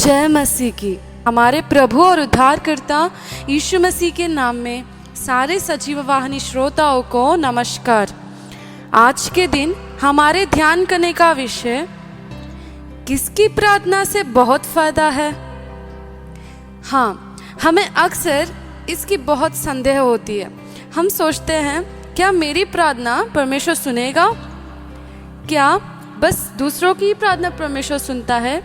जय मसीह की। हमारे प्रभु और उद्धारकर्ता यीशु मसीह के नाम में सारे सजीव वाहिनी श्रोताओं को नमस्कार। आज के दिन हमारे ध्यान करने का विषय किसकी प्रार्थना से बहुत फायदा है। हाँ, हमें अक्सर इसकी बहुत संदेह होती है। हम सोचते हैं क्या मेरी प्रार्थना परमेश्वर सुनेगा? क्या बस दूसरों की प्रार्थना परमेश्वर सुनता है?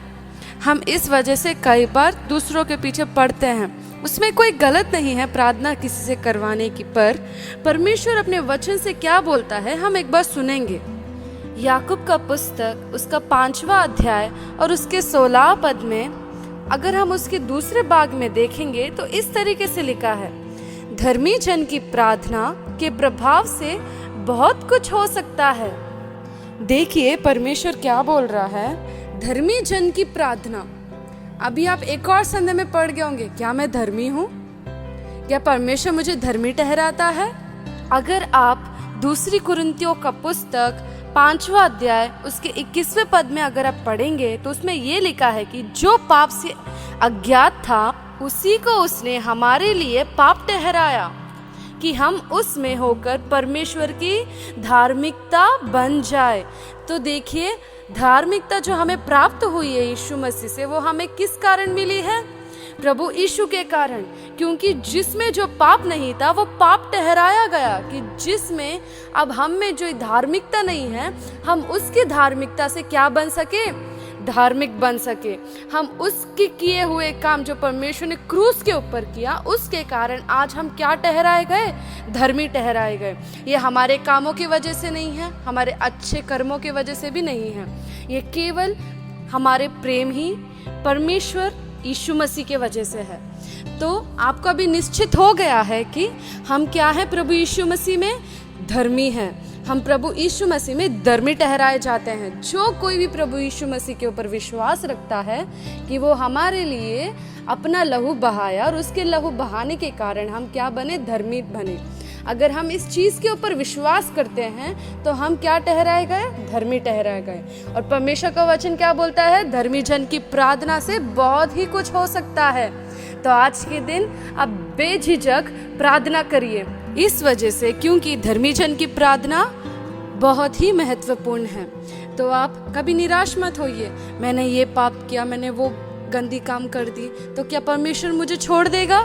हम इस वजह से कई बार दूसरों के पीछे पड़ते हैं। उसमें कोई गलत नहीं है प्रार्थना किसी से करवाने की, पर परमेश्वर अपने वचन से क्या बोलता है हम एक बार सुनेंगे। याकूब का पुस्तक उसका 5वां अध्याय और उसके 16 पद में अगर हम उसके दूसरे भाग में देखेंगे तो इस तरीके से लिखा है, धर्मी जन की प्रार्थना के प्रभाव से बहुत कुछ हो सकता है। देखिए परमेश्वर क्या बोल रहा है, धर्मी जन की प्रार्थना। अभी आप एक और संदेह में पड़ गए होंगे, क्या मैं धर्मी हूँ? क्या परमेश्वर मुझे धर्मी ठहराता है? अगर आप दूसरी कुरिन्थियों का पुस्तक 5वां अध्याय उसके 21वें पद में अगर आप पढ़ेंगे तो उसमें ये लिखा है कि जो पाप से अज्ञात था उसी को उसने हमारे लिए पाप ठहराया कि हम उसमें होकर परमेश्वर की धार्मिकता बन जाए। तो देखिए, धार्मिकता जो हमें प्राप्त हुई है यीशु मसीह से, वो हमें किस कारण मिली है? प्रभु यीशु के कारण। क्योंकि जिसमें जो पाप नहीं था वो पाप ठहराया गया कि जिसमें अब हम में जो धार्मिकता नहीं है, हम उसकी धार्मिकता से क्या बन सके? धार्मिक बन सके। हम उसके किए हुए काम जो परमेश्वर ने क्रूस के ऊपर किया, उसके कारण आज हम क्या ठहराए गए? धर्मी ठहराए गए। ये हमारे कामों की वजह से नहीं है, हमारे अच्छे कर्मों की वजह से भी नहीं है, ये केवल हमारे प्रेम ही परमेश्वर यीशु मसीह के वजह से है। तो आपको अभी निश्चित हो गया है कि हम क्या है? प्रभु यीशु मसीह में धर्मी हैं। हम प्रभु यीशु मसीह में धर्मी ठहराए जाते हैं। जो कोई भी प्रभु यीशु मसीह के ऊपर विश्वास रखता है कि वो हमारे लिए अपना लहू बहाया और उसके लहू बहाने के कारण हम क्या बने? धर्मी बने। अगर हम इस चीज़ के ऊपर विश्वास करते हैं तो हम क्या ठहराए गए? धर्मी ठहराए गए। और परमेश्वर का वचन क्या बोलता है? धर्मी जन की प्रार्थना से बहुत ही कुछ हो सकता है। तो आज के दिन आप बेझिझक प्रार्थना करिए, इस वजह से क्योंकि धर्मी जन की प्रार्थना बहुत ही महत्वपूर्ण है। तो आप कभी निराश मत होइए, मैंने ये पाप किया, मैंने वो गंदी काम कर दी, तो क्या परमेश्वर मुझे छोड़ देगा?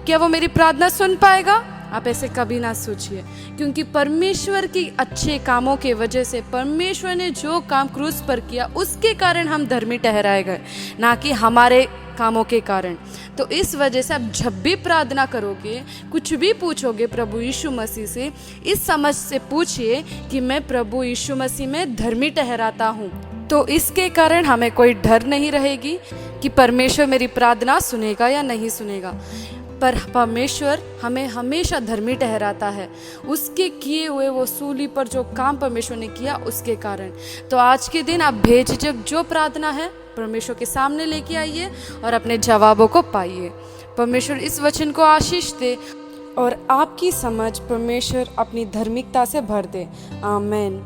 क्या वो मेरी प्रार्थना सुन पाएगा? आप ऐसे कभी ना सोचिए, क्योंकि परमेश्वर की अच्छे कामों के वजह से परमेश्वर ने जो काम क्रूस पर किया उसके कारण हम धर्मी ठहराए गए, ना कि हमारे कामों के कारण। तो इस वजह से आप जब भी प्रार्थना करोगे, कुछ भी पूछोगे प्रभु यीशु मसीह से, इस समझ से पूछिए कि मैं प्रभु यीशु मसीह में धर्मी ठहराता हूँ। तो इसके कारण हमें कोई डर नहीं रहेगी कि परमेश्वर मेरी प्रार्थना सुनेगा या नहीं सुनेगा। पर परमेश्वर हमें हमेशा धर्मी ठहराता है, उसके किए हुए वो सूली पर जो काम परमेश्वर ने किया उसके कारण। तो आज के दिन आप बेझिझक जो प्रार्थना है परमेश्वर के सामने लेके आइए और अपने जवाबों को पाइए। परमेश्वर इस वचन को आशीष दे और आपकी समझ परमेश्वर अपनी धार्मिकता से भर दे। आमीन।